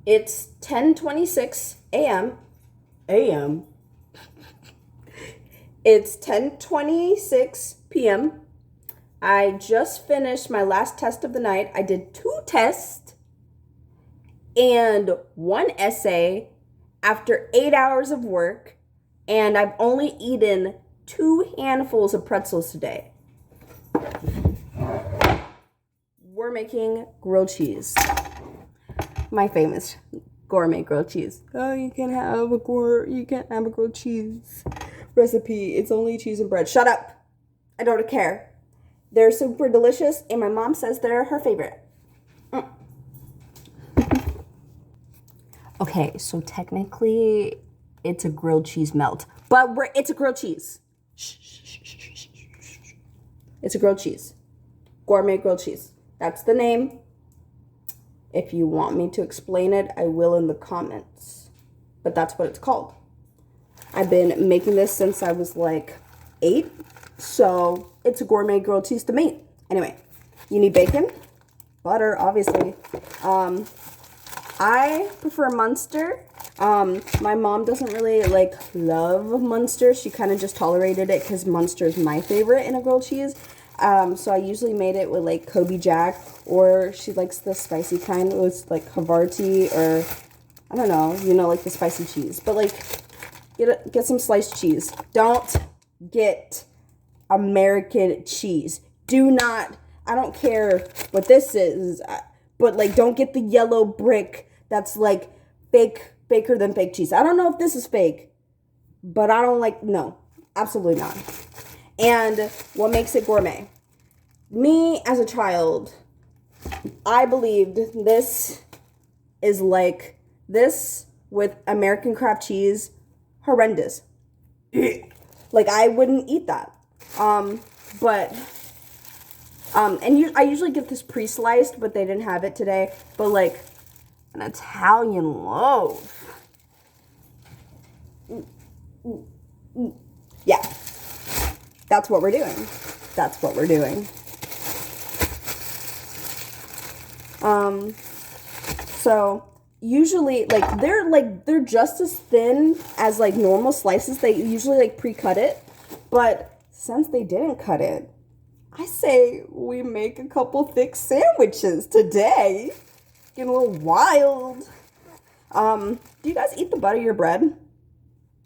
It's 10:26 a.m. a.m. It's 10:26 p.m. I just finished my last test of the night. I did 2 tests and 1 essay after 8 hours of work, and I've only eaten 2 handfuls of pretzels today. We're making grilled cheese. My famous gourmet grilled cheese. Oh, you can't have a grilled cheese recipe. It's only cheese and bread. Shut up. I don't care. They're super delicious, and my mom says they're her favorite. Okay, so technically it's a grilled cheese melt, but it's a grilled cheese. It's a grilled cheese. Gourmet grilled cheese. That's the name. If you want me to explain it, I will in the comments. But that's what it's called. I've been making this since I was like 8. So it's a gourmet grilled cheese to me. Anyway, you need bacon, butter, obviously. I prefer Munster. My mom doesn't really love Munster. She kind of just tolerated it because Munster is my favorite in a grilled cheese. So I usually made it with Kobe Jack, or she likes the spicy kind with Havarti, or I don't know, the spicy cheese. But get some sliced cheese. Don't get American cheese. Do not, I don't care what this is, but don't get the yellow brick that's faker than fake cheese. I don't know if this is fake, but I don't no, absolutely not. And what makes it gourmet? Me as a child, I believed this is this with American Kraft cheese, horrendous. I wouldn't eat that. But I usually get this pre-sliced, but they didn't have it today. But an Italian loaf. Yeah. That's what we're doing. That's what we're doing. So usually they're just as thin as normal slices. They usually pre-cut it, but since they didn't cut it, I say we make a couple thick sandwiches today. Getting a little wild. Do you guys eat the butter your bread?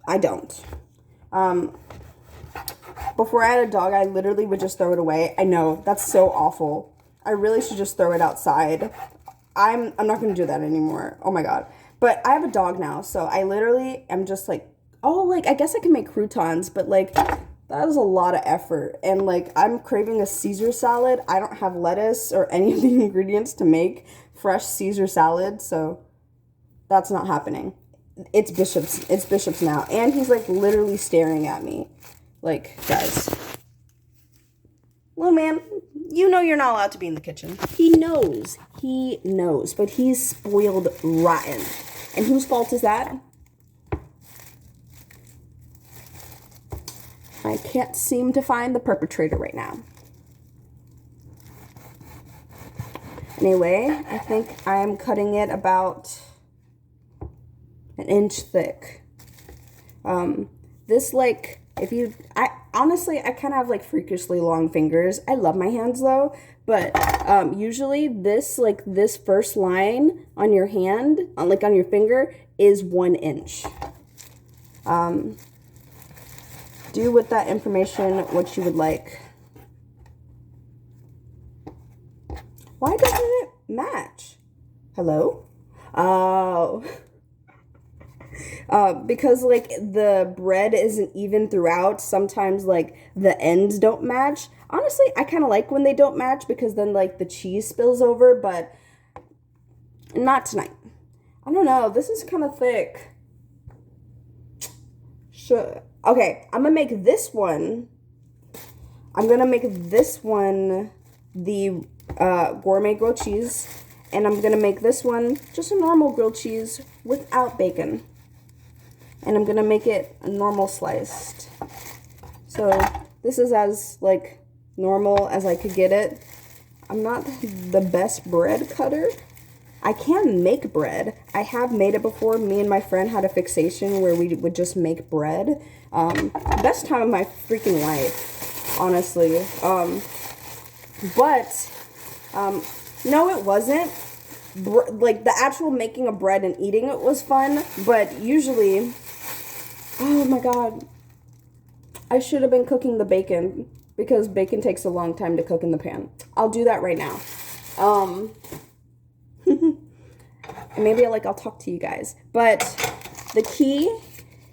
I don't. Before I had a dog, I literally would just throw it away. I know, that's so awful. I really should just throw it outside. I'm not going to do that anymore. Oh my God. But I have a dog now, so I literally am just I guess I can make croutons, but that is a lot of effort. And I'm craving a Caesar salad. I don't have lettuce or any of the ingredients to make fresh Caesar salad, so that's not happening. It's Bishop's now. And he's literally staring at me. Guys. Little man, you know you're not allowed to be in the kitchen. He knows. But he's spoiled rotten. And whose fault is that? I can't seem to find the perpetrator right now. Anyway, I think I am cutting it about an inch thick. This I kind of have freakishly long fingers. I love my hands though, but usually this first line on your hand, on your finger, is 1 inch. Do with that information what you would like. Why doesn't it match? Hello? Oh. Because the bread isn't even throughout. Sometimes the ends don't match. Honestly, I kind of like when they don't match because then the cheese spills over, but not tonight. I don't know. This is kind of thick. Sure. Okay, I'm gonna make this one. The gourmet grilled cheese, and I'm gonna make this one just a normal grilled cheese without bacon. And I'm gonna make it a normal sliced. So this is as normal as I could get it. I'm not the best bread cutter, I can make bread. I have made it before. Me and my friend had a fixation where we would just make bread. Best time of my freaking life, honestly. But no, it wasn't. Like, the actual making of bread and eating it was fun, but usually, oh my god, I should have been cooking the bacon, because bacon takes a long time to cook in the pan. I'll do that right now. And maybe I'll talk to you guys. But the key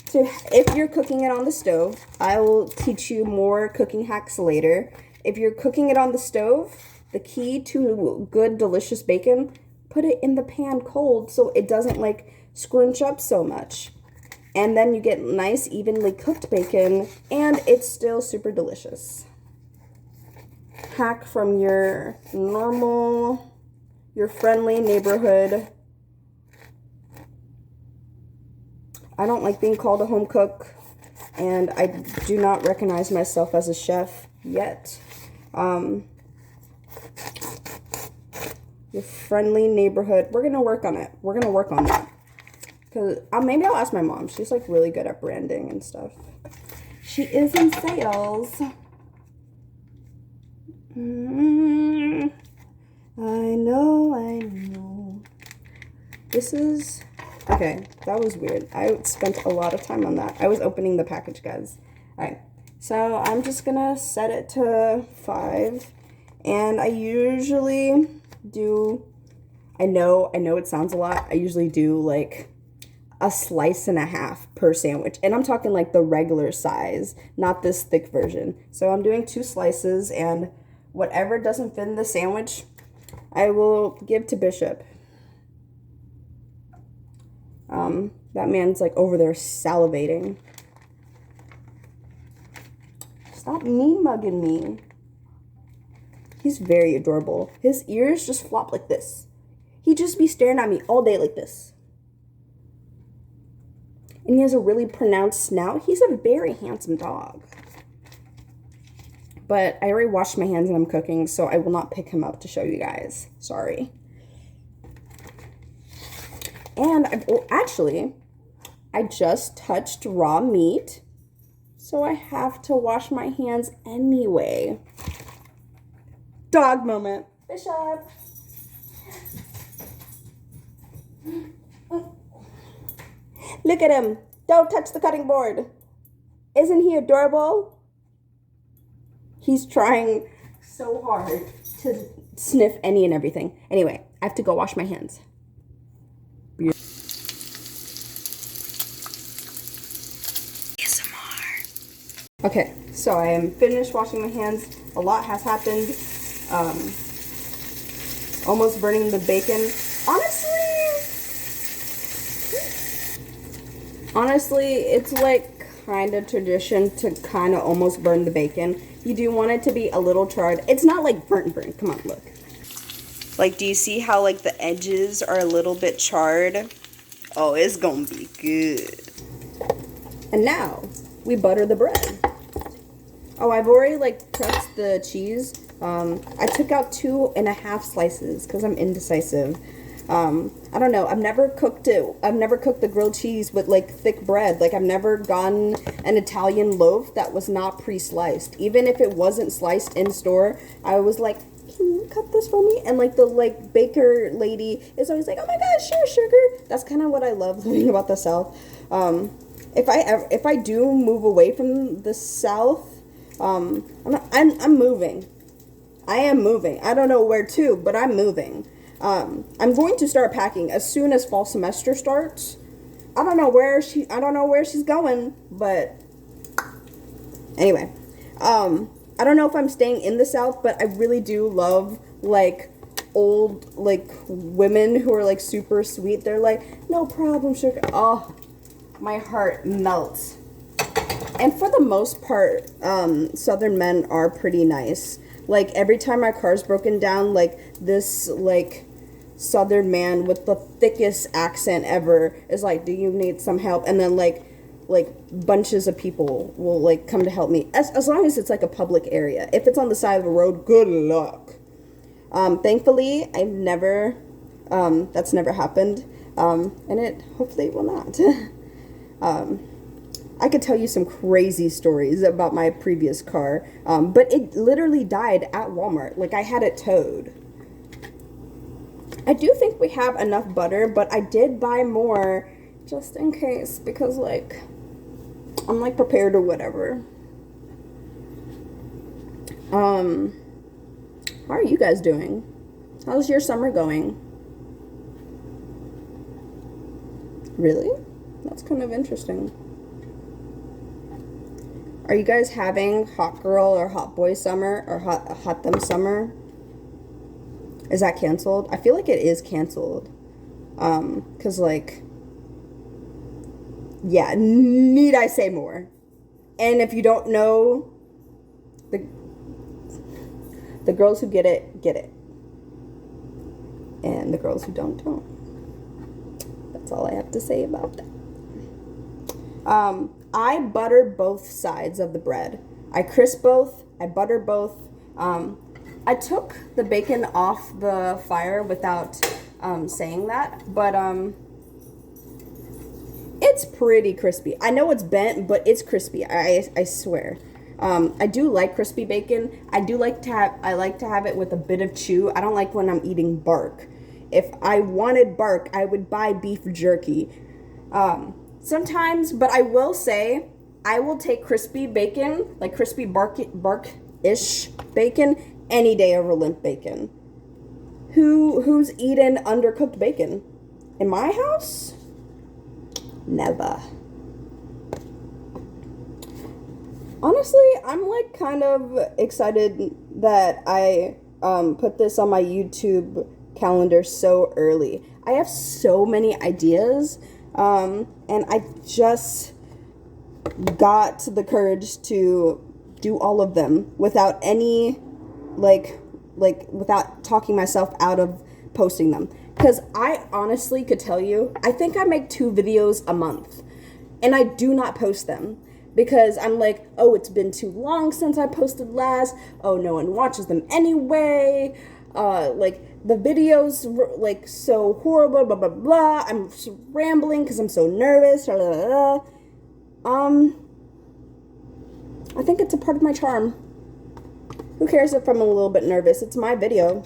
to, if you're cooking it on the stove, I will teach you more cooking hacks later. If you're cooking it on the stove, the key to good, delicious bacon, put it in the pan cold so it doesn't scrunch up so much. And then you get nice, evenly cooked bacon, and it's still super delicious. Hack from your friendly neighborhood. I don't like being called a home cook, and I do not recognize myself as a chef yet. Your friendly neighborhood. We're gonna work on it. We're gonna work on that. Cause maybe I'll ask my mom. She's really good at branding and stuff. She is in sales. I know. This is okay. That was weird. I spent a lot of time on that. I was opening the package, guys. All right. So I'm just gonna set it to 5, and I usually do. I know it sounds a lot. I usually do a slice and a half per sandwich, and I'm talking the regular size, not this thick version. So I'm doing 2 slices, and whatever doesn't fit in the sandwich, I will give to Bishop. That man's over there salivating. Stop mugging me. He's very adorable. His ears just flop like this. He'd just be staring at me all day like this. And he has a really pronounced snout. He's a very handsome dog. But I already washed my hands and I'm cooking, so I will not pick him up to show you guys. Sorry. And I just touched raw meat, so I have to wash my hands anyway. Dog moment. Bishop. Look at him. Don't touch the cutting board. Isn't he adorable? He's trying so hard to sniff any and everything. Anyway, I have to go wash my hands. ASMR. Okay, so I am finished washing my hands. A lot has happened. Almost burning the bacon. Honestly, it's kind of tradition to kind of almost burn the bacon. You do want it to be a little charred. It's not burnt. Come on, look. Do you see how the edges are a little bit charred? Oh, it's gonna be good. And now we butter the bread. Oh, I've already pressed the cheese. I took out 2.5 slices because I'm indecisive. I don't know. I've never cooked it. I've never cooked the grilled cheese with thick bread. I've never gotten an Italian loaf that was not pre-sliced. Even if it wasn't sliced in store, I was like, can you cut this for me? And the baker lady is always like, oh my God, sure, sugar. That's kind of what I love living about the South. If I do move away from the South, I'm moving. I am moving. I don't know where to, but I'm moving. I'm going to start packing as soon as fall semester starts. I don't know where she's going, but anyway, I don't know if I'm staying in the South, but I really do love old women who are super sweet. They're no problem, sugar. Oh, my heart melts. And for the most part, Southern men are pretty nice. Every time my car's broken down, this Southern man with the thickest accent ever is do you need some help? And then bunches of people will come to help me, as long as it's a public area. If it's on the side of the road, good luck. Thankfully, I've never That's never happened. And it hopefully will not. I could tell you some crazy stories about my previous car, but it literally died at Walmart. Like, I had it towed. I do think we have enough butter, but I did buy more just in case, because, like, I'm, like, prepared or whatever. How are you guys doing? How's your summer going? Really? That's kind of interesting. Are you guys having hot girl or hot boy summer or hot them summer? Is that canceled? I feel like it is canceled. 'Cause like, yeah, need I say more? And if you don't know, the girls who get it, get it. And the girls who don't. That's all I have to say about that. I butter both sides of the bread. I crisp both. I butter both. I took the bacon off the fire without saying that, but it's pretty crispy. I know it's bent, but it's crispy. I swear. I do like crispy bacon. I like to have it with a bit of chew. I don't like when I'm eating bark. If I wanted bark, I would buy beef jerky. Sometimes, but I will say, I will take crispy bacon, like crispy bark-ish bacon, any day over limp bacon. Who's eaten undercooked bacon? In my house? Never. Honestly, I'm like kind of excited that I put this on my YouTube calendar so early. I have so many ideas. And I just got the courage to do all of them without any, like without talking myself out of posting them. Because I honestly could tell you, I think I make 2 videos a month. And I do not post them. Because I'm like, oh, it's been too long since I posted last. Oh, no one watches them anyway. Like, the videos were, like, so horrible, blah, blah, blah. I'm rambling because I'm so nervous. Blah, blah, blah. I think it's a part of my charm. Who cares if I'm a little bit nervous? It's my video.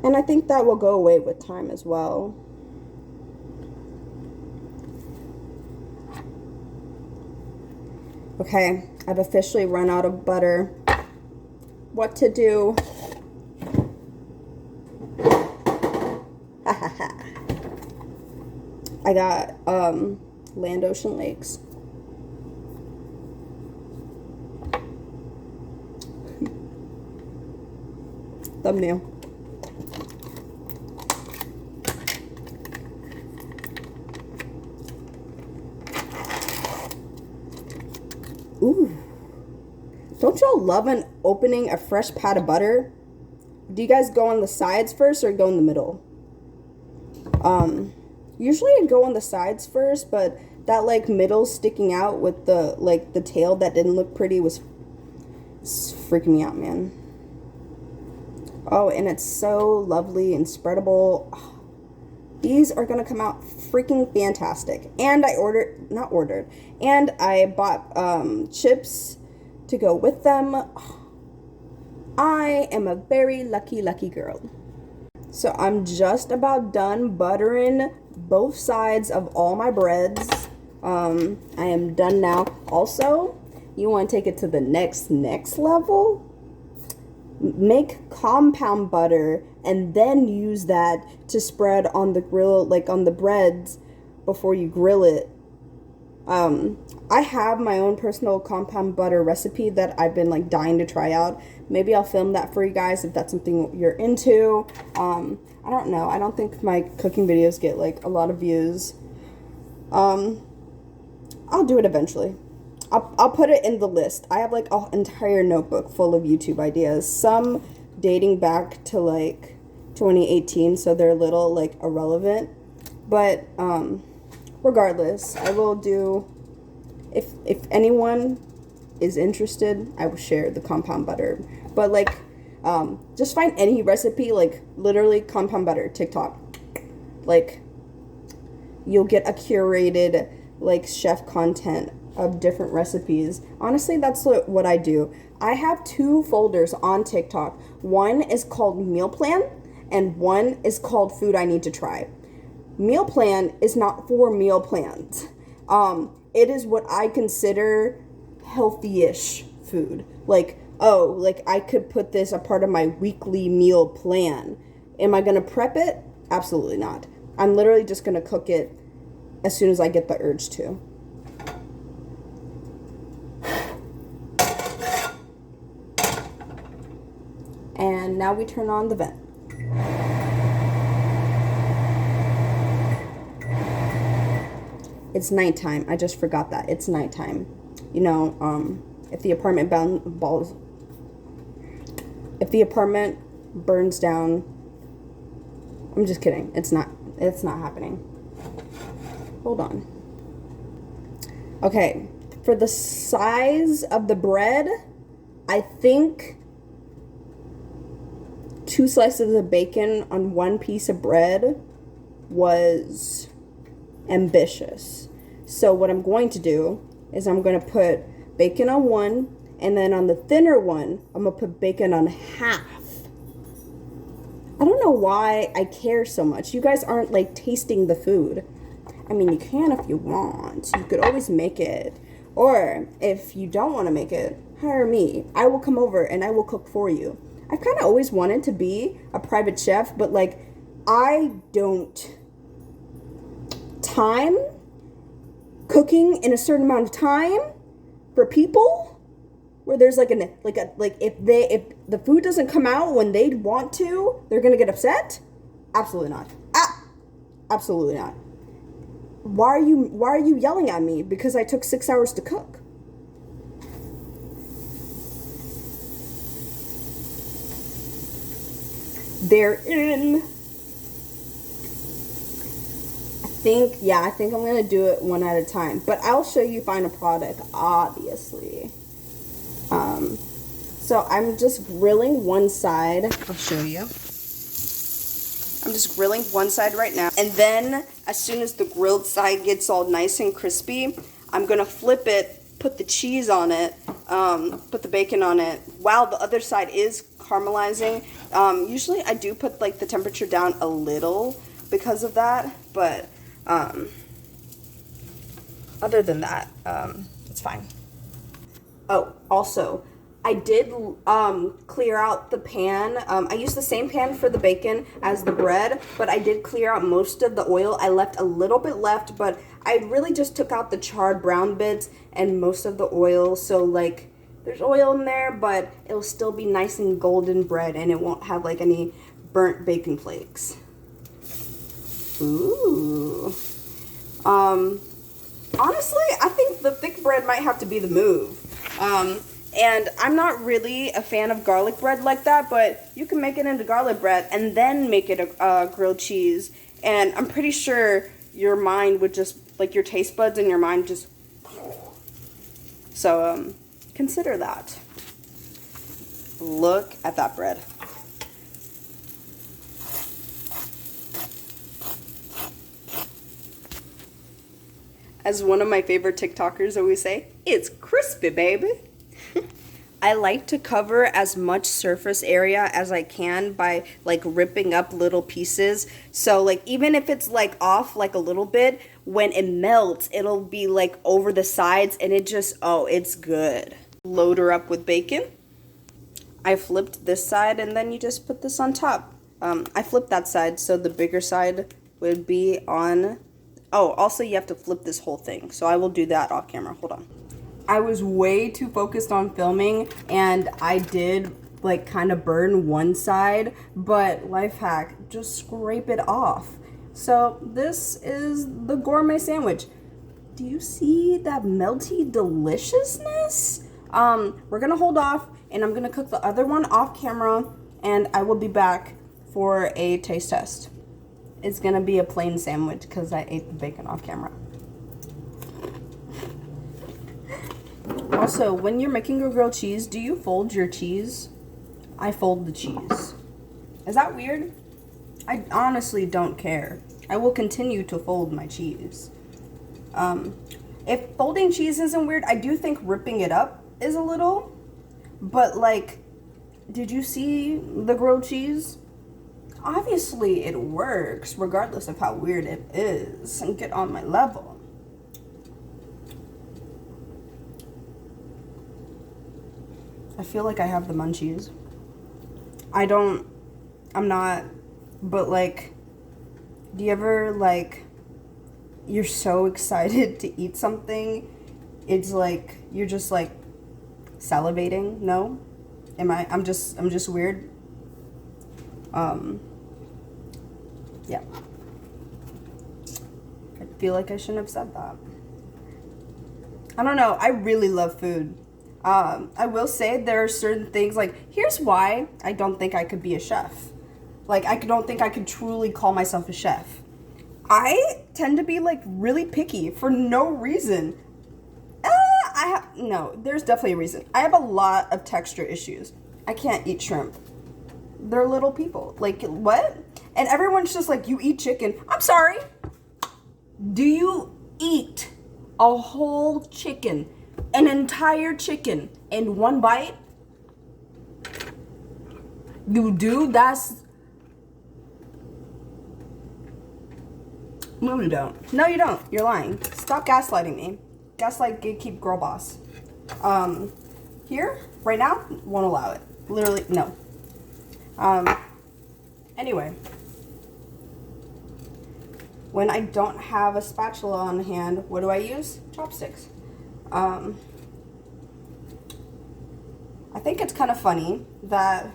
And I think that will go away with time as well. Okay, I've officially run out of butter. What to do? I got Land Ocean Lakes. Thumbnail. Ooh. Don't y'all love opening a fresh pat of butter? Do you guys go on the sides first or go in the middle? Usually I go on the sides first, but that like middle sticking out with the like the tail that didn't look pretty was freaking me out, man. Oh, and it's so lovely and spreadable. Oh, these are gonna come out freaking fantastic. And I and I bought chips to go with them. Oh, I am a very lucky girl. So I'm just about done buttering both sides of all my breads. I am done now. Also, you want to take it to the next level? Make compound butter and then use that to spread on the grill, like on the breads before you grill it. I have my own personal compound butter recipe that I've been like dying to try out. Maybe I'll film that for you guys if that's something you're into. I don't know. I don't think my cooking videos get like a lot of views. I'll do it eventually. I'll put it in the list. I have like an entire notebook full of YouTube ideas. Some dating back to like 2018, so they're a little like irrelevant. But regardless, I will do, if anyone is interested, I will share the compound butter. But like Just find any recipe, like literally compound butter, TikTok. Like, you'll get a curated, like, chef content of different recipes. Honestly, that's what I do. I have 2 folders on TikTok. One is called Meal Plan, and one is called Food I Need to Try. Meal Plan is not for meal plans. It is what I consider healthy-ish food. Like, oh, like I could put this a part of my weekly meal plan. Am I gonna prep it? Absolutely not. I'm literally just gonna cook it as soon as I get the urge to. And now we turn on the vent. It's nighttime. I just forgot that. It's nighttime. You know, if the apartment burns down, I'm just kidding. It's not happening. Hold on. Okay, for the size of the bread, I think 2 slices of bacon on 1 piece of bread was ambitious. So what I'm going to do is I'm going to put bacon on one, and then on the thinner one, I'm going to put bacon on half. I don't know why I care so much. You guys aren't like tasting the food. I mean, you can if you want. You could always make it. Or if you don't want to make it, hire me. I will come over and I will cook for you. I've kind of always wanted to be a private chef, but like I don't time cooking in a certain amount of time for people where there's like if the food doesn't come out when they want to, they're gonna get upset. Absolutely not. Absolutely not. Why are you yelling at me because I took 6 hours to cook? They're in. I think I'm gonna do it one at a time, but I'll show you final product, obviously. So I'm just grilling one side. I'll show you. I'm just grilling one side right now, and then as soon as the grilled side gets all nice and crispy, I'm gonna flip it, put the cheese on it, put the bacon on it while the other side is caramelizing. Usually I do put like the temperature down a little because of that, but other than that, it's fine. Oh, also, I did clear out the pan. I used the same pan for the bacon as the bread, but I did clear out most of the oil. I left a little bit left, but I really just took out the charred brown bits and most of the oil. So like there's oil in there, but it'll still be nice and golden bread, and it won't have like any burnt bacon flakes. Ooh. Honestly, I think the thick bread might have to be the move. And I'm not really a fan of garlic bread like that, but you can make it into garlic bread and then make it a grilled cheese. And I'm pretty sure your mind would just, like your taste buds and your mind just... So, consider that. Look at that bread. As one of my favorite TikTokers always say, it's crispy, baby. I like to cover as much surface area as I can by like ripping up little pieces. So like even if it's like off like a little bit, when it melts, it'll be like over the sides and it just, oh, it's good. Load her up with bacon. I flipped this side and then you just put this on top. I flipped that side so the bigger side would be on. Oh, also you have to flip this whole thing. So I will do that off camera. Hold on. I was way too focused on filming and I did like kind of burn one side, but life hack, just scrape it off. So this is the gourmet sandwich. Do you see that melty deliciousness? We're gonna hold off and I'm gonna cook the other one off camera and I will be back for a taste test. It's gonna be a plain sandwich because I ate the bacon off camera. Also, when you're making your grilled cheese, do you fold your cheese? I fold the cheese. Is that weird? I honestly don't care. I will continue to fold my cheese. If folding cheese isn't weird, I do think ripping it up is a little. But like, did you see the grilled cheese? Obviously it works regardless of how weird it is. And get on my level. I feel like I have the munchies. I'm not, but like, do you ever like, you're so excited to eat something, it's like, you're just like salivating? No? I'm just weird? Yeah. I feel like I shouldn't have said that. I don't know, I really love food. I will say there are certain things, like, here's why I don't think I could be a chef. Like, I don't think I could truly call myself a chef. I tend to be, like, really picky for no reason. No, there's definitely a reason. I have a lot of texture issues. I can't eat shrimp. They're little people. Like, what? And everyone's just like, you eat chicken. I'm sorry. Do you eat a whole chicken, an entire chicken, in one bite? You do? No, you don't. No, you don't. You're lying. Stop gaslighting me. Gaslight gatekeep girl boss. Here, right now, won't allow it. Literally, no. Anyway. When I don't have a spatula on hand, what do I use? Chopsticks. I think it's kind of funny that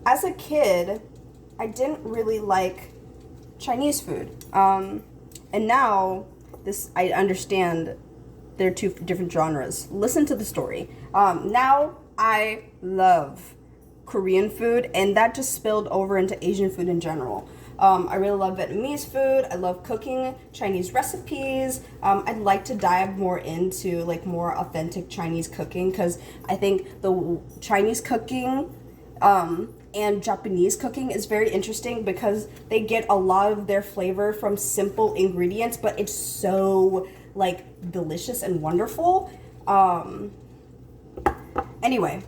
as a kid, I didn't really like Chinese food. And now, I understand they're two different genres. Listen to the story. Now, I love Korean food, and that just spilled over into Asian food in general. I really love Vietnamese food. I love cooking Chinese recipes. I'd like to dive more into like more authentic Chinese cooking, because I think the Chinese cooking and Japanese cooking is very interesting because they get a lot of their flavor from simple ingredients, but it's so like delicious and wonderful. Anyway,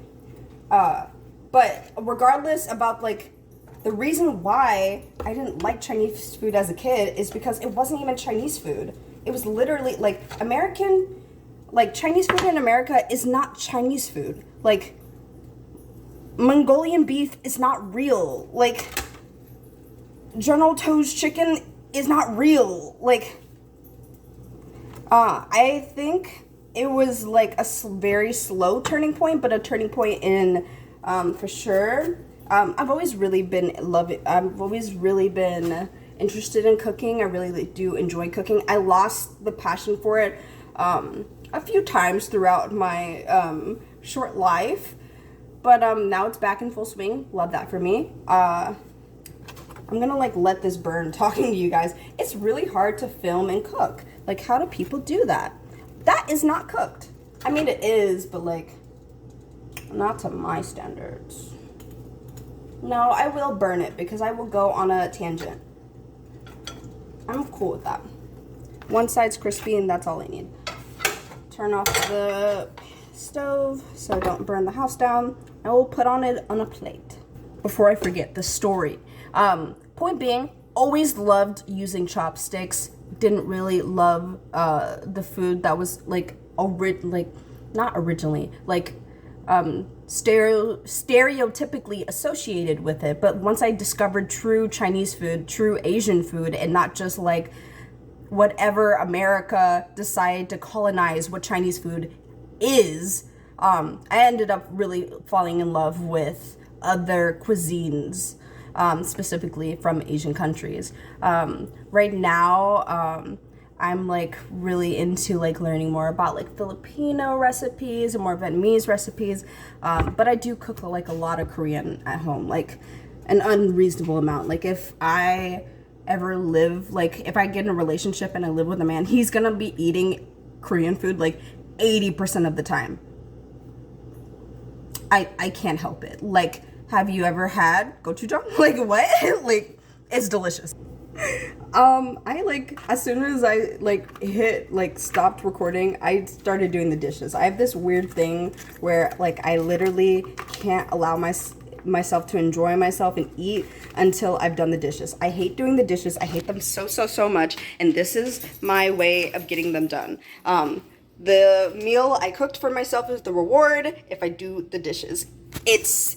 but regardless about like the reason why I didn't like Chinese food as a kid is because it wasn't even Chinese food. It was literally like Chinese food in America is not Chinese food. Like, Mongolian beef is not real. Like, General Tso's chicken is not real. Like, I think it was like a very slow turning point, but a turning point in, for sure. I've always really been interested in cooking. I really do enjoy cooking. I lost the passion for it a few times throughout my short life, but now it's back in full swing. Love that for me. I'm gonna like let this burn talking to you guys. It's really hard to film and cook. Like, how do people do that? That is not cooked. I mean, it is, but like, not to my standards. No, I will burn it because I will go on a tangent. I'm cool with that. One side's crispy and that's all I need. Turn off the stove so I don't burn the house down. I will put on it on a plate. Before I forget, the story. Point being, always loved using chopsticks. Didn't really love the food that was like not originally, like stereotypically associated with it. But once I discovered true Chinese food, true Asian food, and not just like whatever America decided to colonize what Chinese food is, I ended up really falling in love with other cuisines, specifically from Asian countries. Right now, I'm like really into like learning more about like Filipino recipes and more Vietnamese recipes, but I do cook like a lot of Korean at home, like an unreasonable amount. Like, if I ever live, like if I get in a relationship and I live with a man, he's gonna be eating Korean food like 80% of the time. I can't help it. Like, have you ever had gochujang? Like, what? Like, it's delicious. I like, as soon as I like hit like stopped recording, I started doing the dishes. I have this weird thing where like I literally can't allow myself to enjoy myself and eat until I've done the dishes. I hate doing the dishes. I hate them so much, and this is my way of getting them done. The meal I cooked for myself is the reward if I do the dishes. It's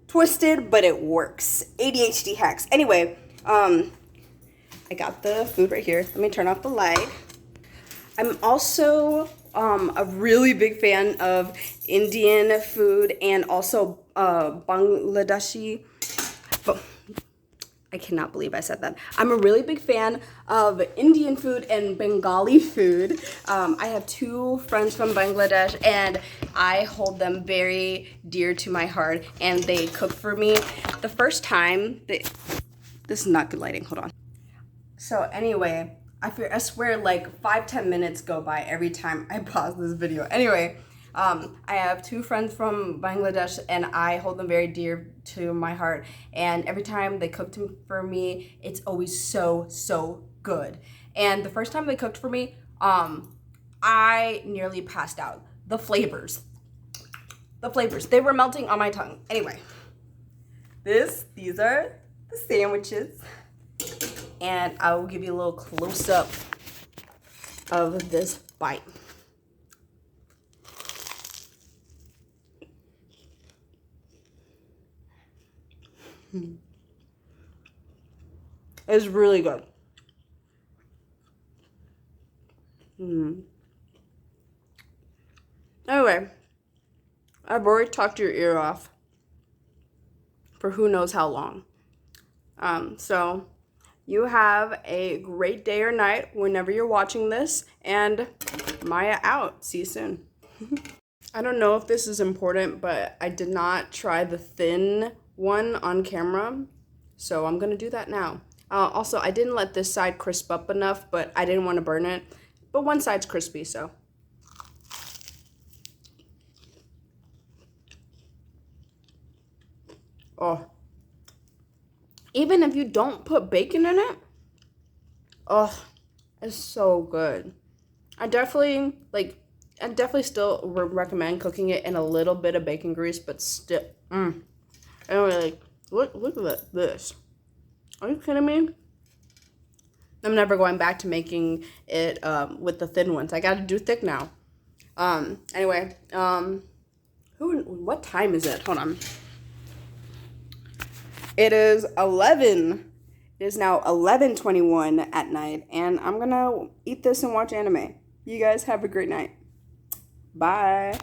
twisted, but it works. ADHD hacks. Anyway, I got the food right here. Let me turn off the light. I'm also a really big fan of Indian food and also Bangladeshi. I cannot believe I said that. I'm a really big fan of Indian food and Bengali food. I have 2 friends from Bangladesh, and I hold them very dear to my heart, and they cook for me. The first time, this is not good lighting, hold on. So anyway, I swear like 5-10 minutes go by every time I pause this video. Anyway, I have 2 friends from Bangladesh, and I hold them very dear to my heart. And every time they cooked for me, it's always so good. And the first time they cooked for me, I nearly passed out. The flavors, they were melting on my tongue. Anyway, these are the sandwiches, and I will give you a little close up of this bite. It's really good. Anyway, I've already talked your ear off for who knows how long. So you have a great day or night whenever you're watching this, and Maya out. See you soon. I don't know if this is important, but I did not try the thin one on camera, so I'm gonna do that now. Also, I didn't let this side crisp up enough, but I didn't want to burn it. But one side's crispy, so. Oh. Even if you don't put bacon in it, oh, it's so good. I definitely still recommend cooking it in a little bit of bacon grease, but still, Anyway, like, look at this. Are you kidding me? I'm never going back to making it with the thin ones. I got to do thick now. Anyway, what time is it? Hold on. It is 11. It is now 11:21 at night, and I'm gonna eat this and watch anime. You guys have a great night. Bye.